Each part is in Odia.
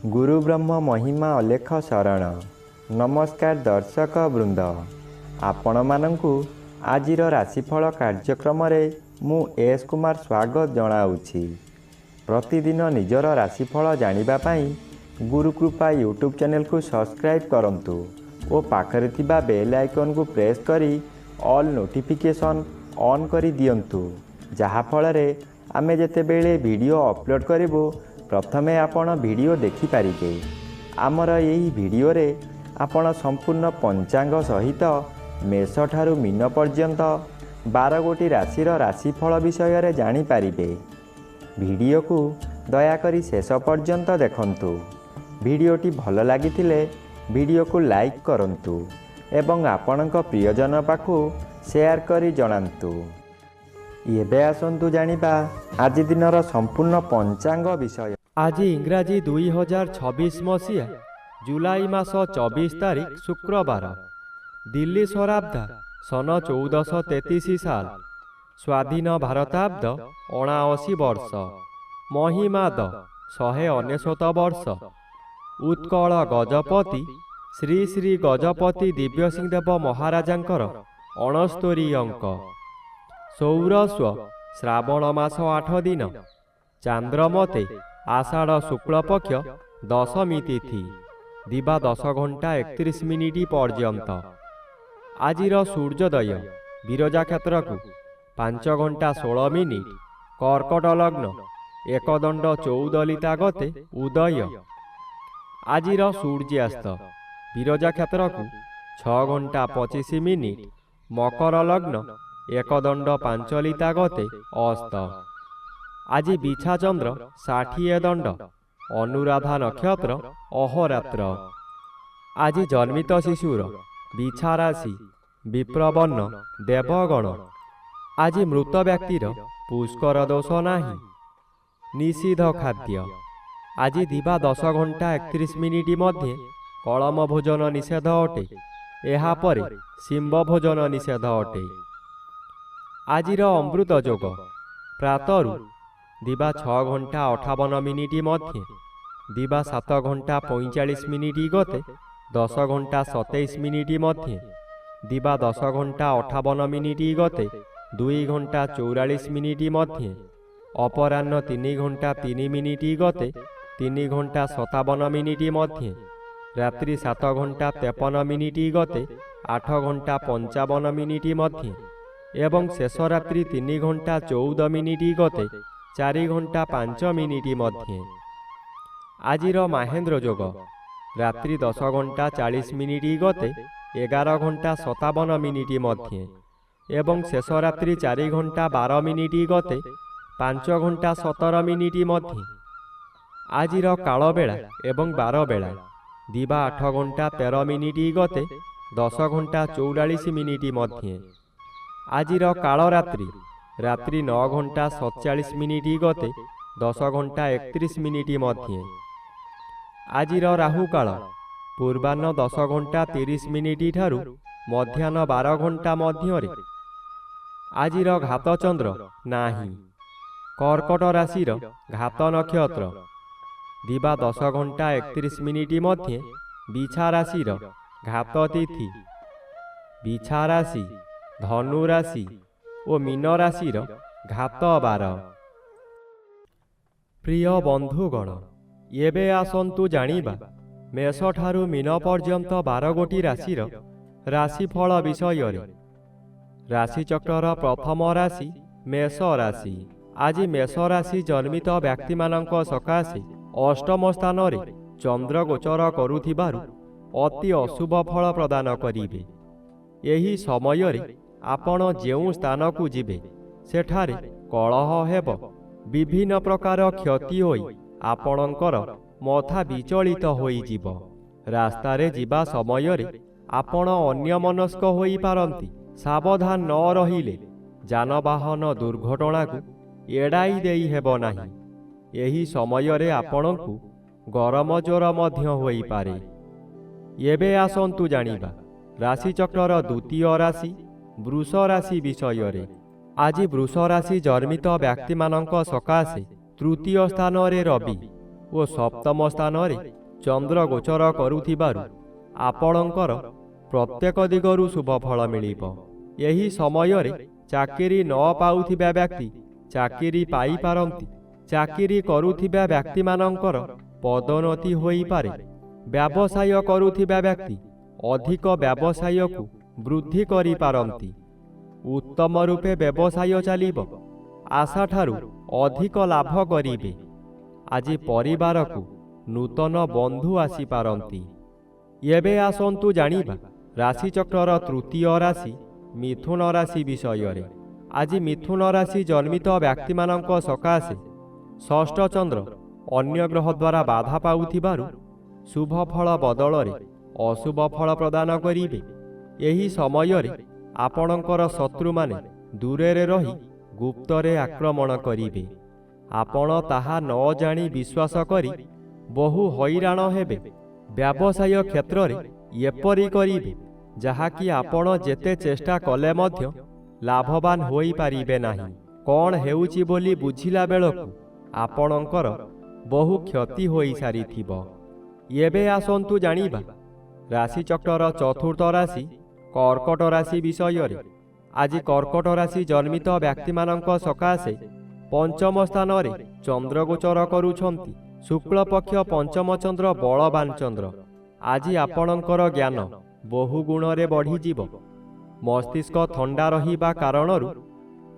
गुरु ब्रह्म महिमा अलेख शरण। नमस्कार दर्शक वृंद, आपण मानंकु आजिर राशिफल कार्यक्रम मु एस कुमार स्वागत जनाऊँगी। प्रतिदिन निजर राशिफल जानिबा पाई गुरुकृपा यूट्यूब चैनल को सब्सक्राइब करंतु और पाखरे थिबा बेल आइकन को प्रेस करी ऑल नोटिफिकेशन ऑन करी दियंतु, जहा फଳରେ आमे जेतेबेले वीडियो अपलोड करिवो प्रथमे आपण वीडियो देखि पारिबे। आमर यही वीडियो रे आपण संपूर्ण पंचांग सहित मेष ठारू मीन पर्यंत 12 गोटी राशिर राशिफल विषय रे जानि पारिबे। वीडियो को दयाकरी शेष पर्यंत देखंतु। वीडियोटी भल लागिथिले वीडियो को लाइक करंतु एवं आपणक प्रियजन पाखु शेयर करी जणांतु। एबे आसंतु जानिबा आज दिनर संपूर्ण पंचांग विषय। आज इंग्राजी 2026 मसीहा जुलाई मास 24 तारिख शुक्रवार, दिल्ली शराब्दा सन 1433 साल, स्वाधीन भारताब्द 79 वर्ष, महिमाद 199 वर्ष, उत्कल गजपति श्री श्री गजपति दिव्यसिंहदेव महाराजांकर 69 अंक, सौरस्व श्रावण मास 8 दिन, चांद्रमते आषाढ़ शुक्ल पक्ष दशमी तिथि, दिवा 10 घंटा 31 मिनिट पर्यंत। आजिर सूर्योदय विरजा क्षेत्र को 5 घंटा 16 मिनिट, कर्कट लग्न एकदंड 14 गते उदय। आजिर सूर्यास्त विरजा क्षेत्र को 6 घंटा 25 मिनिट, मकर लग्न एकदंड 5 गते अस्त। आज बिछा चंद्र 60 दंड, अनुराधा नक्षत्र अहोरात्र। आज जन्मित शिशुर बिछा राशि विप्रवर्ण देवगण। आज मृत व्यक्तिर पुष्कर दोष नाही। निषिद्ध खाद्य आज दिवा 10 घंटा 31 मिनिट मध्य कलम भोजन निषेध अटे, एहा परे शिंब भोजन निषेध अटे। आजिर अमृत जोग प्रातरु दिवा 6 घंटा 58 मिनिट मध्य, दिवा 7 घंटा 45 मिनिट गते 10 घंटा 27 मिनिट मध्य, दिवा 10 घंटा 58 मिनिट गते 2 घंटा 44 मिनिट मध्य, अपराह्न 3 घंटा 3 मिनिट गते 3 घंटा 57 मिनिट मध्य, रात्रि 7 घंटा 53 मिनिट गते 8 घंटा 55 मिनिट मध्य एवं शेष रात्रि 3 घंटा 14 मिनिट गते 4 घंटा 5 मिनिट मध्य। आजिर महेंद्र जोग रात्रि 10 घंटा 40 मिनिट गते 11 घंटा 57 मिनिट मध्य एवं शेष रात्रि 4 घंटा 12 मिनिट गते 5 घंटा 17 मिनिट मध्य। आजिर काल बेला एवं 12 बेला दिवा 8 घंटा 13 मिनिट गते 10 घंटा 44 मिनिट मध्य। आजिर काल रात्रि रात्रि 9 घंटा 47 मिनिट गते 10 घंटा 31 मिनिट मध्य। आजिर राहु काल पूर्वाह्न 10 घंटा 30 मिनिट ठारू मध्याह्न 12 घंटा मध्य। आजिर घात चंद्र नाही। कर्कट राशिर घात नक्षत्र दिवा 10 घंटा 31 मिनिट मध्य, बिछा राशिर घात तिथि। बिछा राशि धनु राशि और मीन राशिर घात 12। प्रिय बंधुगण, एबे आसंतु जानिबा मेष ठारू मीन पर्यंत 12 गोटी राशिर राशिफल विषय रे। राशिचक्र प्रथम राशि मेष राशि। आज मेष राशि जन्मित व्यक्ति मानक सकाशे अष्टम स्थान रे चंद्र गोचर करुथिबारु अति अशुभ फल प्रदान करिबे। एही समय रे आपण जेउ स्थान को जिबे सेठारे कलह हेब, विभिन्न प्रकार क्षति होई आपणकर मथा विचलित होई जीव। रास्तारे जिबा समय रे आपण अन्यमनस्क होई पारंती। सावधान न रहिले जानवाहन दुर्घटना को एड़ाई देई हेब नाही। एही समय रे आपणकु गरम ज्वर मध्य होई पारे। एबे आसंतु जानिबा राशिचक्र द्वितीय राशि वृष राशि विषय रे। आज वृष राशि जन्मित व्यक्ति मानक सकाशे तृतीय स्थान रे रवि ଓ ସପ୍ତମ ସ୍ଥାନରେ ଚନ୍ଦ୍ର ଗୋଚର କରୁଥିବାରୁ ଆପଣଙ୍କର ପ୍ରତ୍ୟେକ ଦିଗରୁ ଶୁଭ ଫଳ ମିଳିବ। ଏହି ସମୟରେ ଚାକିରି ନ ପାଉଥିବା ବ୍ୟକ୍ତି ଚାକିରି ପାଇପାରନ୍ତି। ଚାକିରି କରୁଥିବା ବ୍ୟକ୍ତିମାନଙ୍କର ପଦୋନ୍ନତି ହୋଇପାରେ। ବ୍ୟବସାୟ କରୁଥିବା ବ୍ୟକ୍ତି ଅଧିକ ବ୍ୟବସାୟକୁ ବୃଦ୍ଧି କରିପାରନ୍ତି। ଉତ୍ତମ ରୂପେ ବ୍ୟବସାୟ ଚାଲିବ। ଆଶାଠାରୁ ଅଧିକ ଲାଭ କରିବେ। ଆଜି ପରିବାରକୁ ନୂତନ ବନ୍ଧୁ ଆସିପାରନ୍ତି। ଏବେ ଆସନ୍ତୁ ଜାଣିବା ରାଶିଚକ୍ରର ତୃତୀୟ ରାଶି ମିଥୁନ ରାଶି ବିଷୟରେ। ଆଜି ମିଥୁନ ରାଶି ଜନ୍ମିତ ବ୍ୟକ୍ତିମାନଙ୍କ ସକାଶେ ଷଷ୍ଠ ଚନ୍ଦ୍ର ଅନ୍ୟ ଗ୍ରହ ଦ୍ୱାରା ବାଧା ପାଉଥିବାରୁ ଶୁଭ ଫଳ ବଦଳରେ ଅଶୁଭ ଫଳ ପ୍ରଦାନ କରିବେ। ଏହି ସମୟରେ ଆପଣଙ୍କର ଶତ୍ରୁମାନେ ଦୂରରେ ରହି ଗୁପ୍ତରେ ଆକ୍ରମଣ କରିବେ। ଆପଣ ତାହା ନ ଜାଣି ବିଶ୍ୱାସ କରି ବହୁ ହଇରାଣ ହେବେ। ବ୍ୟବସାୟ କ୍ଷେତ୍ରରେ ଏପରି କରିବେ ଯାହାକି ଆପଣ ଯେତେ ଚେଷ୍ଟା କଲେ ମଧ୍ୟ ଲାଭବାନ ହୋଇପାରିବେ ନାହିଁ। କ'ଣ ହେଉଛି ବୋଲି ବୁଝିଲା ବେଳକୁ ଆପଣଙ୍କର ବହୁ କ୍ଷତି ହୋଇସାରିଥିବ। ଏବେ ଆସନ୍ତୁ ଜାଣିବା ରାଶିଚକ୍ରର ଚତୁର୍ଥ ରାଶି କର୍କଟ ରାଶି ବିଷୟରେ। ଆଜି କର୍କଟ ରାଶି ଜନ୍ମିତ ବ୍ୟକ୍ତିମାନଙ୍କ ସକାଶେ ପଞ୍ଚମ ସ୍ଥାନରେ ଚନ୍ଦ୍ର ଗୋଚର କରୁଛନ୍ତି। ଶୁକ୍ଳପକ୍ଷ ପଞ୍ଚମ ଚନ୍ଦ୍ର ବଳବାନ ଚନ୍ଦ୍ର। ଆଜି ଆପଣଙ୍କର ଜ୍ଞାନ ବହୁ ଗୁଣରେ ବଢ଼ିଯିବ। ମସ୍ତିଷ୍କ ଥଣ୍ଡା ରହିବା କାରଣରୁ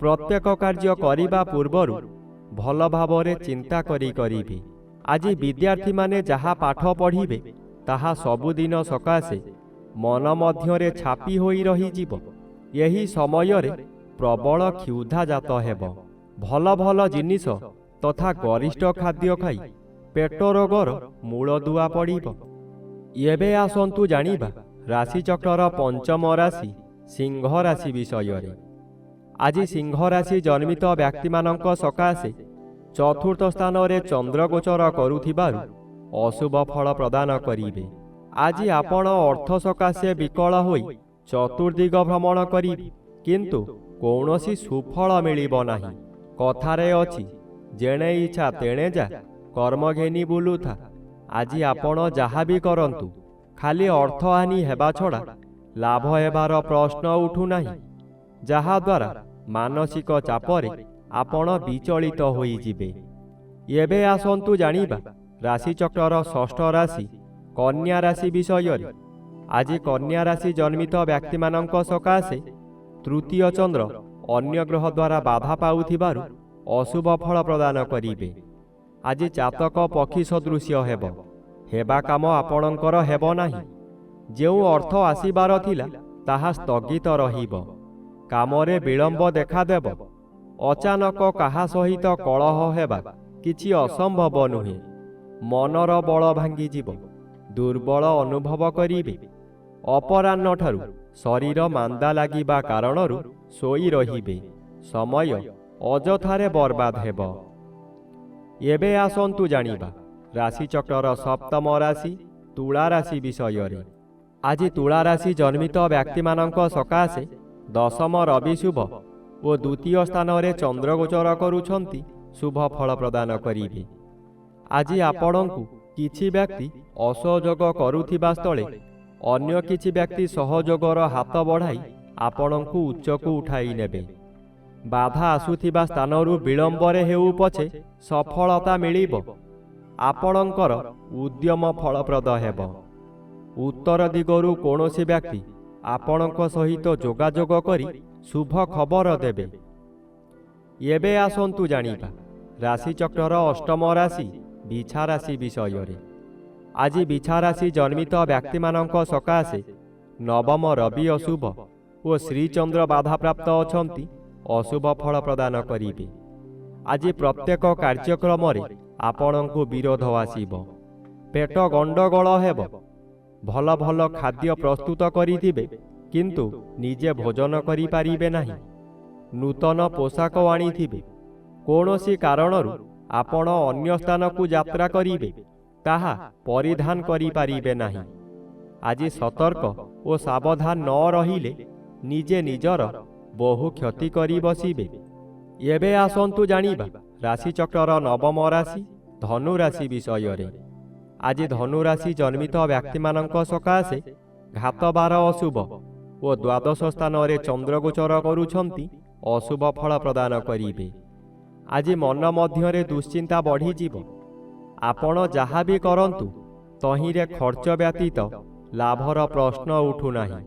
ପ୍ରତ୍ୟେକ କାର୍ଯ୍ୟ କରିବା ପୂର୍ବରୁ ଭଲ ଭାବରେ ଚିନ୍ତା କରିବେ। ଆଜି ବିଦ୍ୟାର୍ଥୀମାନେ ଯାହା ପାଠ ପଢ଼ିବେ ତାହା ସବୁଦିନ ସକାଶେ ମନ ମଧ୍ୟରେ ଛାପି ହୋଇ ରହିଯିବ। ଏହି ସମୟରେ ପ୍ରବଳ କ୍ଷୁଧା ଜାତ ହେବ। ଭଲ ଭଲ ଜିନିଷ ତଥା ଗରିଷ୍ଠ ଖାଦ୍ୟ ଖାଇ ପେଟ ରୋଗର ମୂଳଦୁଆ ପଡ଼ିବ। ଏବେ ଆସନ୍ତୁ ଜାଣିବା ରାଶିଚକ୍ରର ପଞ୍ଚମ ରାଶି ସିଂହ ରାଶି ବିଷୟରେ। ଆଜି ସିଂହ ରାଶି ଜନ୍ମିତ ବ୍ୟକ୍ତିମାନଙ୍କ ସକାଶେ ଚତୁର୍ଥ ସ୍ଥାନରେ ଚନ୍ଦ୍ର ଗୋଚର କରୁଥିବାରୁ ଅଶୁଭ ଫଳ ପ୍ରଦାନ କରିବେ। ଆଜି ଆପଣ ଅର୍ଥ ସକାଶେ ବିକଳ ହୋଇ ଚତୁର୍ଦିଗ ଭ୍ରମଣ କରିବେ, କିନ୍ତୁ କୌଣସି ସୁଫଳ ମିଳିବ ନାହିଁ। କଥାରେ ଅଛି, ଯେଣେ ଇଚ୍ଛା ତେଣେ ଯା, କର୍ମ ଘେନି ବୁଲୁଥା। ଆଜି ଆପଣ ଯାହା ବି କରନ୍ତୁ ଖାଲି ଅର୍ଥହାନି ହେବା ଛଡ଼ା ଲାଭ ହେବାର ପ୍ରଶ୍ନ ଉଠୁନାହିଁ, ଯାହାଦ୍ୱାରା ମାନସିକ ଚାପରେ ଆପଣ ବିଚଳିତ ହୋଇଯିବେ। ଏବେ ଆସନ୍ତୁ ଜାଣିବା ରାଶିଚକ୍ରର ଷଷ୍ଠ ରାଶି କନ୍ୟା ରାଶି ବିଷୟରେ। ଆଜି କନ୍ୟା ରାଶି ଜନ୍ମିତ ବ୍ୟକ୍ତିମାନଙ୍କ ସକାଶେ ତୃତୀୟ ଚନ୍ଦ୍ର ଅନ୍ୟ ଗ୍ରହ ଦ୍ୱାରା ବାଧା ପାଉଥିବାରୁ ଅଶୁଭ ଫଳ ପ୍ରଦାନ କରିବେ। ଆଜି ଚାତକ ପକ୍ଷୀ ସଦୃଶ୍ୟ ହେବା କାମ ଆପଣଙ୍କର ହେବ ନାହିଁ। ଯେଉଁ ଅର୍ଥ ଆସିବାର ଥିଲା ତାହା ସ୍ଥଗିତ ରହିବ। କାମରେ ବିଳମ୍ବ ଦେଖାଦେବ। ଅଚାନକ କାହା ସହିତ କଳହ ହେବା କିଛି ଅସମ୍ଭବ ନୁହେଁ। ମନର ବଳ ଭାଙ୍ଗିଯିବ। ଦୁର୍ବଳ ଅନୁଭବ କରିବେ। ଅପରାହ୍ନଠାରୁ ଶରୀର ମାନ୍ଦା ଲାଗିବା କାରଣରୁ ଶୋଇ ରହିବେ। ସମୟ ଅଯଥାରେ ବର୍ବାଦ ହେବ। ଏବେ ଆସନ୍ତୁ ଜାଣିବା ରାଶିଚକ୍ରର ସପ୍ତମ ରାଶି ତୁଳା ରାଶି ବିଷୟରେ। ଆଜି ତୁଳା ରାଶି ଜନ୍ମିତ ବ୍ୟକ୍ତିମାନଙ୍କ ସକାଶେ ଦଶମ ରବି ଶୁଭ ଓ ଦ୍ୱିତୀୟ ସ୍ଥାନରେ ଚନ୍ଦ୍ର ଗୋଚର କରୁଛନ୍ତି ଶୁଭ ଫଳ ପ୍ରଦାନ କରିବେ। ଆଜି ଆପଣଙ୍କୁ କିଛି ବ୍ୟକ୍ତି ଅସହଯୋଗ କରୁଥିବା ସ୍ଥଳେ ଅନ୍ୟ କିଛି ବ୍ୟକ୍ତି ସହଯୋଗର ହାତ ବଢ଼ାଇ ଆପଣଙ୍କୁ ଉଚ୍ଚକୁ ଉଠାଇ ନେବେ। ବାଧା ଆସୁଥିବା ସ୍ଥାନରୁ ବିଳମ୍ବରେ ହେଉ ପଛେ ସଫଳତା ମିଳିବ। ଆପଣଙ୍କର ଉଦ୍ୟମ ଫଳପ୍ରଦ ହେବ। ଉତ୍ତର ଦିଗରୁ କୌଣସି ବ୍ୟକ୍ତି ଆପଣଙ୍କ ସହିତ ଯୋଗାଯୋଗ କରି ଶୁଭ ଖବର ଦେବେ। ଏବେ ଆସନ୍ତୁ ଜାଣିବା ରାଶିଚକ୍ରର ଅଷ୍ଟମ ରାଶି ବିଛା ରାଶି ବିଷୟରେ। ଆଜି ବିଛା ରାଶି ଜନ୍ମିତ ବ୍ୟକ୍ତିମାନଙ୍କ ସକାଶେ ନବମ ରବି ଅଶୁଭ ଓ ଶ୍ରୀଚନ୍ଦ୍ର ବାଧାପ୍ରାପ୍ତ ଅଛନ୍ତି, ଅଶୁଭ ଫଳ ପ୍ରଦାନ କରିବେ। ଆଜି ପ୍ରତ୍ୟେକ କାର୍ଯ୍ୟକ୍ରମରେ ଆପଣଙ୍କୁ ବିରୋଧ ଆସିବ। ପେଟ ଗଣ୍ଡଗୋଳ ହେବ। ଭଲ ଭଲ ଖାଦ୍ୟ ପ୍ରସ୍ତୁତ କରିଥିବେ, କିନ୍ତୁ ନିଜେ ଭୋଜନ କରିପାରିବେ ନାହିଁ। ନୂତନ ପୋଷାକ ଆଣିଥିବେ, କୌଣସି କାରଣରୁ ଆପଣ ଅନ୍ୟ ସ୍ଥାନକୁ ଯାତ୍ରା କରିବେ, ତାହା ପରିଧାନ କରିପାରିବେ ନାହିଁ। ଆଜି ସତର୍କ ଓ ସାବଧାନ ନ ରହିଲେ ନିଜେ ନିଜର ବହୁ କ୍ଷତି କରି ବସିବେ। ଏବେ ଆସନ୍ତୁ ଜାଣିବା ରାଶିଚକ୍ରର ନବମ ରାଶି ଧନୁରାଶି ବିଷୟରେ। ଆଜି ଧନୁରାଶି ଜନ୍ମିତ ବ୍ୟକ୍ତିମାନଙ୍କ ସକାଶେ ଘାତବାର ଅଶୁଭ ଓ ଦ୍ୱାଦଶ ସ୍ଥାନରେ ଚନ୍ଦ୍ରଗୋଚର କରୁଛନ୍ତି ଅଶୁଭ ଫଳ ପ୍ରଦାନ କରିବେ। ଆଜି ମନ ମଧ୍ୟରେ ଦୁଶ୍ଚିନ୍ତା ବଢ଼ିଯିବ। ଆପଣ ଯାହା ବି କରନ୍ତୁ ତହିଁରେ ଖର୍ଚ୍ଚ ବ୍ୟତୀତ ଲାଭର ପ୍ରଶ୍ନ ଉଠୁନାହିଁ।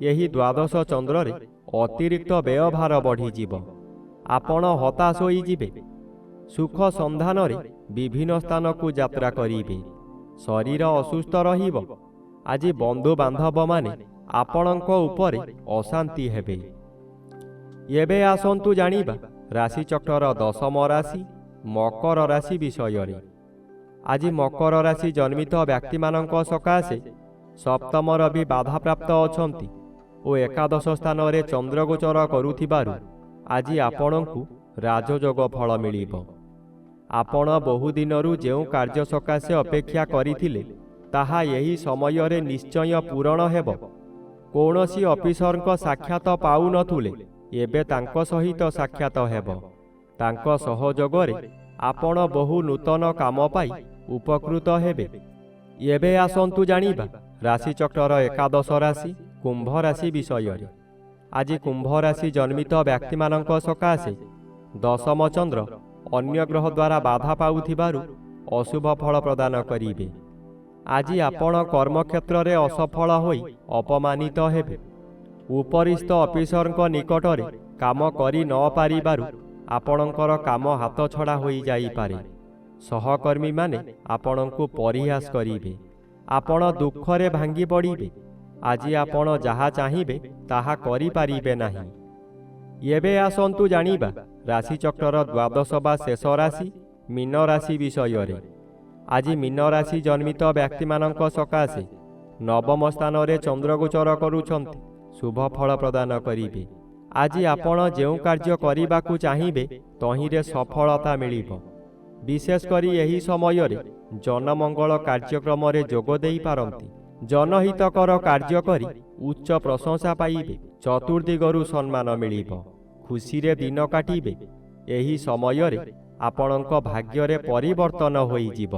ଏହି ଦ୍ୱାଦଶ ଚନ୍ଦ୍ରରେ ଅତିରିକ୍ତ ବ୍ୟୟଭାର ବଢ଼ିଯିବ। ଆପଣ ହତାଶ ହୋଇଯିବେ। ସୁଖ ସନ୍ଧାନରେ ବିଭିନ୍ନ ସ୍ଥାନକୁ ଯାତ୍ରା କରିବେ। ଶରୀର ଅସୁସ୍ଥ ରହିବ। ଆଜି ବନ୍ଧୁବାନ୍ଧବମାନେ ଆପଣଙ୍କ ଉପରେ ଅଶାନ୍ତି ହେବେ। ଏବେ ଆସନ୍ତୁ ଜାଣିବା ରାଶିଚକ୍ରର ଦଶମ ରାଶି ମକର ରାଶି ବିଷୟରେ। ଆଜି ମକର ରାଶି ଜନ୍ମିତ ବ୍ୟକ୍ତିମାନଙ୍କ ସକାଶେ ସପ୍ତମ ରବି ବାଧାପ୍ରାପ୍ତ ଅଛନ୍ତି ଓ ଏକାଦଶ ସ୍ଥାନରେ ଚନ୍ଦ୍ରଗୋଚର କରୁଥିବାରୁ ଆଜି ଆପଣଙ୍କୁ ରାଜଯୋଗ ଫଳ ମିଳିବ। ଆପଣ ବହୁଦିନରୁ ଯେଉଁ କାର୍ଯ୍ୟ ସକାଶେ ଅପେକ୍ଷା କରିଥିଲେ ତାହା ଏହି ସମୟରେ ନିଶ୍ଚୟ ପୂରଣ ହେବ। କୌଣସି ଅଫିସରଙ୍କ ସାକ୍ଷାତ ପାଉନଥିଲେ ଏବେ ତାଙ୍କ ସହିତ ସାକ୍ଷାତ ହେବ। ତାଙ୍କ ସହଯୋଗରେ ଆପଣ ବହୁ ନୂତନ କାମ ପାଇ ଉପକୃତ ହେବେ। ଏବେ ଆସନ୍ତୁ ଜାଣିବା ରାଶିଚକ୍ରର ଏକାଦଶ ରାଶି କୁମ୍ଭ ରାଶି ବିଷୟରେ। ଆଜି କୁମ୍ଭ ରାଶି ଜନ୍ମିତ ବ୍ୟକ୍ତିମାନଙ୍କ ସକାଶେ ଦଶମ ଚନ୍ଦ୍ର ଅନ୍ୟ ଗ୍ରହ ଦ୍ୱାରା ବାଧା ପାଉଥିବାରୁ ଅଶୁଭ ଫଳ ପ୍ରଦାନ କରିବେ। ଆଜି ଆପଣ କର୍ମକ୍ଷେତ୍ରରେ ଅସଫଳ ହୋଇ ଅପମାନିତ ହେବେ। ଉପରିସ୍ଥ ଅଫିସରଙ୍କ ନିକଟରେ କାମ କରି ନ ପାରିବାରୁ ଆପଣଙ୍କର କାମ ହାତଛଡ଼ା ହୋଇଯାଇପାରେ। ସହକର୍ମୀମାନେ ଆପଣଙ୍କୁ ପରିହାସ କରିବେ। ଆପଣ ଦୁଃଖରେ ଭାଙ୍ଗି ପଡ଼ିବେ। ଆଜି ଆପଣ ଯାହା ଚାହିଁବେ ତାହା କରିପାରିବେ ନାହିଁ। ଏବେ ଆସନ୍ତୁ ଜାଣିବା ରାଶିଚକ୍ରର ଦ୍ୱାଦଶ ବା ଶେଷ ରାଶି ମୀନ ରାଶି ବିଷୟରେ। ଆଜି ମୀନ ରାଶି ଜନ୍ମିତ ବ୍ୟକ୍ତିମାନଙ୍କ ସକାଶେ ନବମ ସ୍ଥାନରେ ଚନ୍ଦ୍ରଗୋଚର କରୁଛନ୍ତି ଶୁଭ ଫଳ ପ୍ରଦାନ କରିବେ। ଆଜି ଆପଣ ଯେଉଁ କାର୍ଯ୍ୟ କରିବାକୁ ଚାହିଁବେ ତହିଁରେ ସଫଳତା ମିଳିବ। ବିଶେଷ କରି ଏହି ସମୟରେ ଜନମଙ୍ଗଳ କାର୍ଯ୍ୟକ୍ରମରେ ଯୋଗ ଦେଇପାରନ୍ତି। ଜନହିତକର କାର୍ଯ୍ୟ କରି ଉଚ୍ଚ ପ୍ରଶଂସା ପାଇବେ। ଚତୁର୍ଦିଗରୁ ସମ୍ମାନ ମିଳିବ। ଖୁସିରେ ଦିନ କାଟିବେ। ଏହି ସମୟରେ ଆପଣଙ୍କ ଭାଗ୍ୟରେ ପରିବର୍ତ୍ତନ ହୋଇଯିବ।